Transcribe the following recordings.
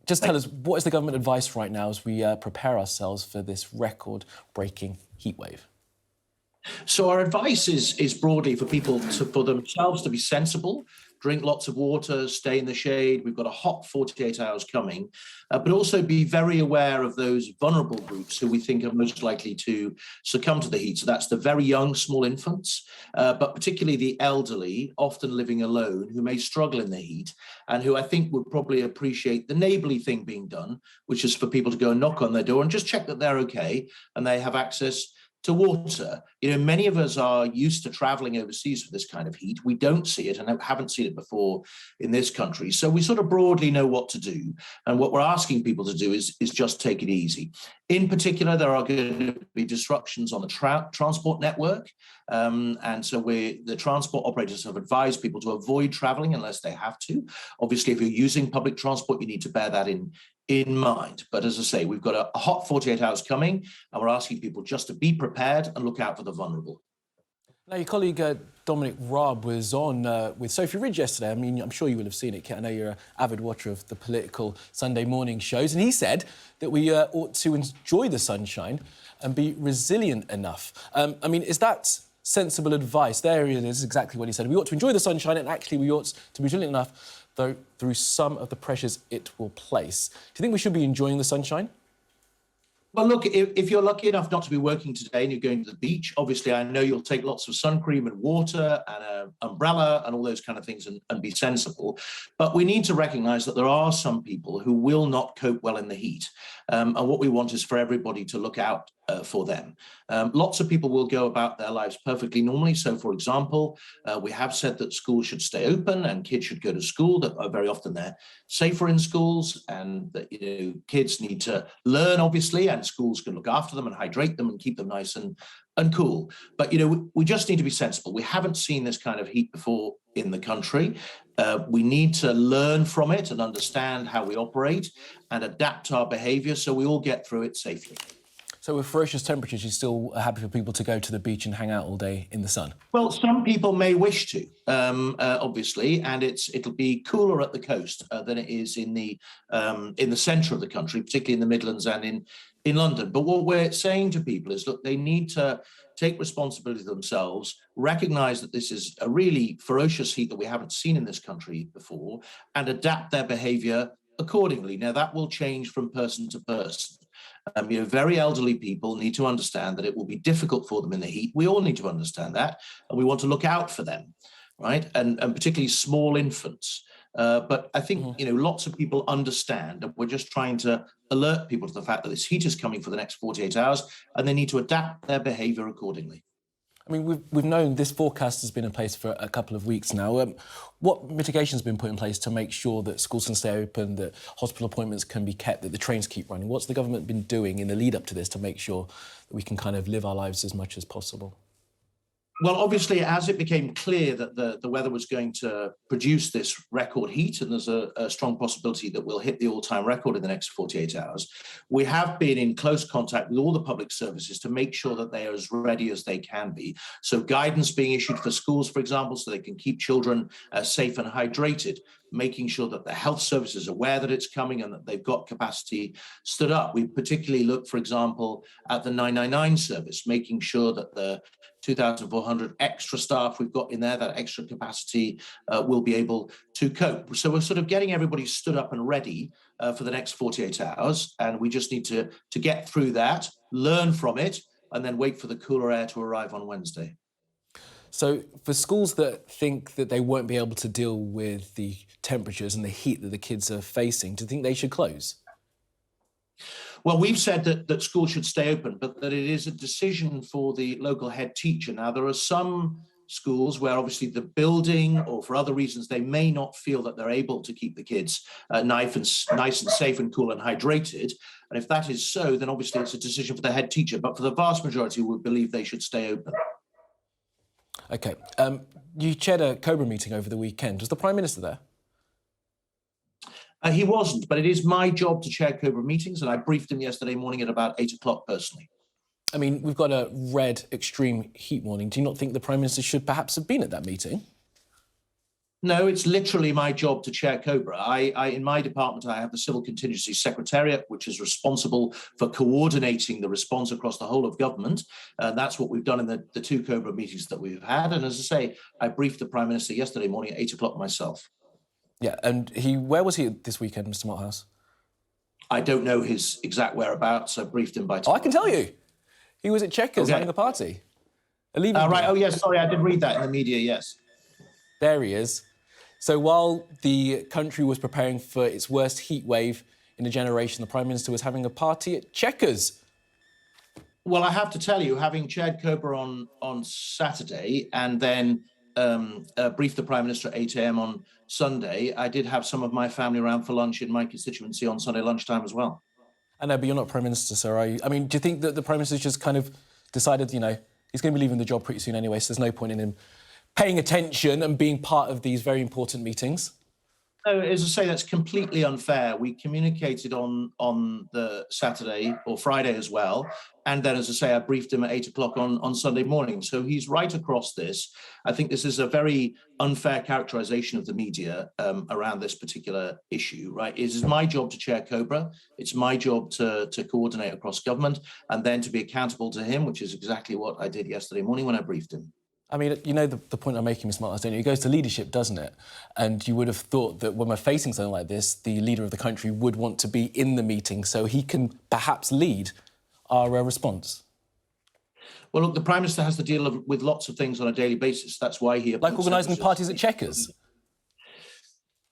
Just tell us, what is the government advice right now as we prepare ourselves for this record-breaking heatwave? So our advice is broadly for people for themselves to be sensible, drink lots of water, stay in the shade. We've got a hot 48 hours coming, but also be very aware of those vulnerable groups who we think are most likely to succumb to the heat. So that's the very young, small infants, but particularly the elderly, often living alone, who may struggle in the heat and who I think would probably appreciate the neighbourly thing being done, which is for people to go and knock on their door and just check that they're okay and they have access to water. You know, many of us are used to traveling overseas for this kind of heat. We don't see it and haven't seen it before in this country. So we sort of broadly know what to do. And what we're asking people to do is just take it easy. In particular, there are going to be disruptions on the transport network. And so the transport operators have advised people to avoid traveling unless they have to. Obviously, if you're using public transport, you need to bear that in mind. But as I say, we've got a hot 48 hours coming, and we're asking people just to be prepared and look out for the vulnerable. Now, your colleague Dominic Raab was on with Sophie Ridge yesterday. I mean, I'm sure you will have seen it, Kit. I know you're an avid watcher of the political Sunday morning shows. And he said that we ought to enjoy the sunshine and be resilient enough. I mean, is that sensible advice? There it is, exactly what he said. We ought to enjoy the sunshine, and actually we ought to be resilient enough though through some of the pressures it will place. Do you think we should be enjoying the sunshine? Well, look, if you're lucky enough not to be working today and you're going to the beach, obviously I know you'll take lots of sun cream and water and an umbrella and all those kind of things and be sensible. But we need to recognise that there are some people who will not cope well in the heat. And what we want is for everybody to look out for them. Lots of people will go about their lives perfectly normally. So, for example, we have said that schools should stay open and kids should go to school, that very often they're safer in schools, and that, you know, kids need to learn, obviously, and schools can look after them and hydrate them and keep them nice and cool. But, you know, we just need to be sensible. We haven't seen this kind of heat before in the country. We need to learn from it and understand how we operate and adapt our behaviour so we all get through it safely. So with ferocious temperatures, you're still happy for people to go to the beach and hang out all day in the sun? Well, some people may wish to, obviously, and it'll be cooler at the coast than it is in the centre of the country, particularly in the Midlands and in London. But what we're saying to people is, look, they need to take responsibility themselves, recognise that this is a really ferocious heat that we haven't seen in this country before, and adapt their behaviour accordingly. Now, that will change from person to person. You know, very elderly people need to understand that it will be difficult for them in the heat. We all need to understand that, and we want to look out for them, right? And particularly small infants. But I think, you know, lots of people understand, and we're just trying to alert people to the fact that this heat is coming for the next 48 hours, and they need to adapt their behaviour accordingly. I mean, we've known this forecast has been in place for a couple of weeks now. What mitigations have been put in place to make sure that schools can stay open, that hospital appointments can be kept, that the trains keep running? What's the government been doing in the lead up to this to make sure that we can kind of live our lives as much as possible? Well, obviously, as it became clear that the weather was going to produce this record heat, and there's a strong possibility that we'll hit the all-time record in the next 48 hours, we have been in close contact with all the public services to make sure that they are as ready as they can be. So guidance being issued for schools, for example, so they can keep children safe and hydrated, making sure that the health service is aware that it's coming and that they've got capacity stood up. We particularly look, for example, at the 999 service, making sure that the 2,400 extra staff we've got in there, that extra capacity, will be able to cope. So we're sort of getting everybody stood up and ready for the next 48 hours. And we just need to get through that, learn from it, and then wait for the cooler air to arrive on Wednesday. So for schools that think that they won't be able to deal with the temperatures and the heat that the kids are facing, do you think they should close? Well, we've said that schools should stay open, but that it is a decision for the local head teacher. Now, there are some schools where obviously the building or for other reasons they may not feel that they're able to keep the kids nice and safe and cool and hydrated. And if that is so, then obviously it's a decision for the head teacher. But for the vast majority, we believe they should stay open. OK. You chaired a COBRA meeting over the weekend. Was the Prime Minister there? He wasn't, but it is my job to chair COBRA meetings, and I briefed him yesterday morning at about 8 o'clock personally. I mean, we've got a red extreme heat warning. Do you not think the Prime Minister should perhaps have been at that meeting? No, it's literally my job to chair COBRA. In my department, I have the Civil Contingency Secretariat, which is responsible for coordinating the response across the whole of government. That's what we've done in the two COBRA meetings that we've had. And as I say, I briefed the Prime Minister yesterday morning at 8 o'clock myself. Yeah, and where was he this weekend, Mr. Malthouse? I don't know his exact whereabouts. I briefed him by. Oh, I can tell you. He was at Chequers having a party. Right. Oh, yes. Sorry, I did read that in the media. Yes. There he is. So while the country was preparing for its worst heat wave in a generation, the Prime Minister was having a party at Chequers. Well, I have to tell you, having chaired COBRA on Saturday and then briefed the Prime Minister at 8 a.m. on Sunday, I did have some of my family around for lunch in my constituency on Sunday lunchtime as well. I know, but you're not Prime Minister, sir, are you? I mean, do you think that the Prime Minister's just kind of decided, you know, he's going to be leaving the job pretty soon anyway, so there's no point in him paying attention and being part of these very important meetings? No, as I say, that's completely unfair. We communicated on the Saturday or Friday as well. And then, as I say, I briefed him at 8 o'clock on Sunday morning. So he's right across this. I think this is a very unfair characterization of the media around this particular issue, right? It is my job to chair COBRA. It's my job to coordinate across government and then to be accountable to him, which is exactly what I did yesterday morning when I briefed him. I mean, you know the point I'm making, Ms. Malthouse, don't you? It goes to leadership, doesn't it? And you would have thought that when we're facing something like this, the leader of the country would want to be in the meeting so he can perhaps lead our response. Well, look, the Prime Minister has to deal with lots of things on a daily basis. That's why he like organising parties at Chequers.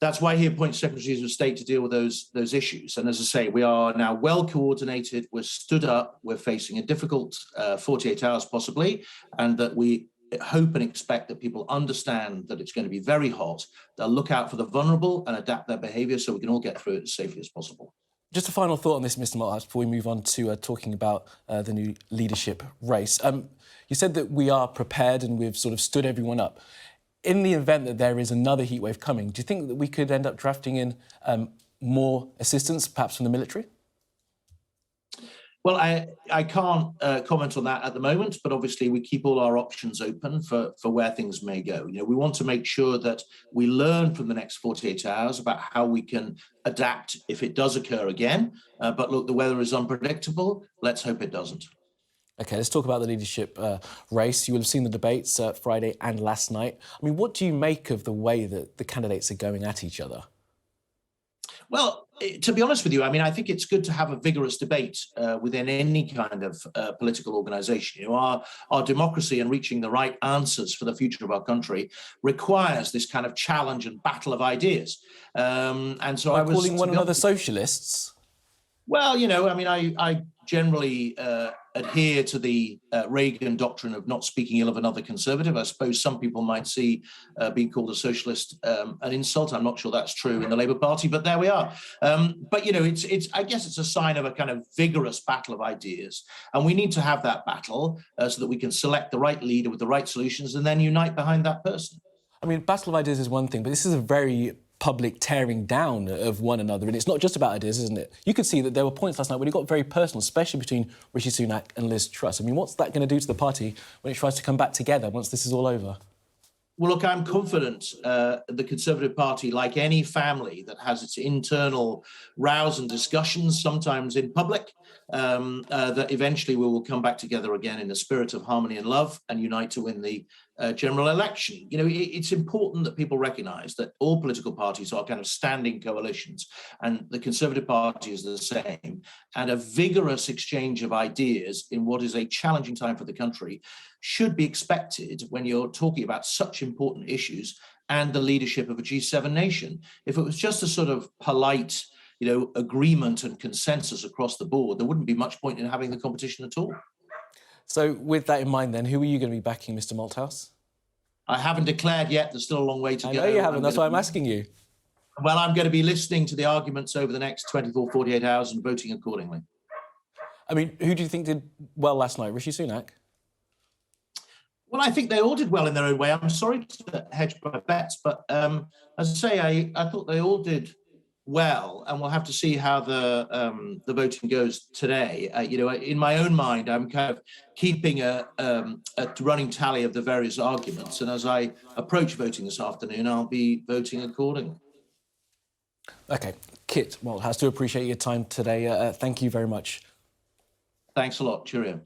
That's why he appoints secretaries of state to deal with those issues. And as I say, we are now well coordinated. We're stood up. We're facing a difficult 48 hours possibly, and that we hope and expect that people understand that it's going to be very hot. They'll look out for the vulnerable and adapt their behaviour so we can all get through it as safely as possible. Just a final thought on this, Mr. Malthouse, before we move on to talking about the new leadership race. You said that we are prepared and we've sort of stood everyone up. In the event that there is another heatwave coming, do you think that we could end up drafting in more assistance, perhaps from the military? Well, I can't comment on that at the moment, but obviously we keep all our options open for where things may go. You know, we want to make sure that we learn from the next 48 hours about how we can adapt if it does occur again. But look, the weather is unpredictable. Let's hope it doesn't. OK, let's talk about the leadership race. You will have seen the debates Friday and last night. I mean, what do you make of the way that the candidates are going at each other? Well, to be honest with you, I mean, I think it's good to have a vigorous debate within any kind of political organisation. You know, our democracy and reaching the right answers for the future of our country requires this kind of challenge and battle of ideas. And so By calling one another socialists? Well, you know, I mean, I generally adhere to the Reagan doctrine of not speaking ill of another conservative. I suppose some people might see being called a socialist an insult. I'm not sure that's true in the Labour Party, but there we are. But, you know, I guess it's a sign of a kind of vigorous battle of ideas. And we need to have that battle so that we can select the right leader with the right solutions and then unite behind that person. I mean, battle of ideas is one thing, but this is a very public tearing down of one another. And it's not just about ideas, isn't it? You could see that there were points last night when it got very personal, especially between Rishi Sunak and Liz Truss. I mean, what's that going to do to the party when it tries to come back together once this is all over? Well, look, I'm confident the Conservative Party, like any family that has its internal rows and discussions, sometimes in public, that eventually we will come back together again in a spirit of harmony and love and unite to win the general election. You know, it's important that people recognise that all political parties are kind of standing coalitions, and the Conservative Party is the same. And a vigorous exchange of ideas in what is a challenging time for the country should be expected when you're talking about such important issues and the leadership of a G7 nation. If it was just a sort of polite, you know, agreement and consensus across the board, there wouldn't be much point in having the competition at all. So with that in mind, then, who are you going to be backing, Mr. Malthouse? I haven't declared yet. There's still a long way to go. I know you haven't. That's why I'm asking you. Well, I'm going to be listening to the arguments over the next 24, 48 hours and voting accordingly. I mean, who do you think did well last night? Rishi Sunak? Well, I think they all did well in their own way. I'm sorry to hedge my bets, but as I say, I thought they all did well, and we'll have to see how the voting goes today. You know, in my own mind, I'm kind of keeping a running tally of the various arguments, and as I approach voting this afternoon, I'll be voting accordingly. OK, Kit Malthouse, do appreciate your time today. Thank you very much. Thanks a lot. Cheerio.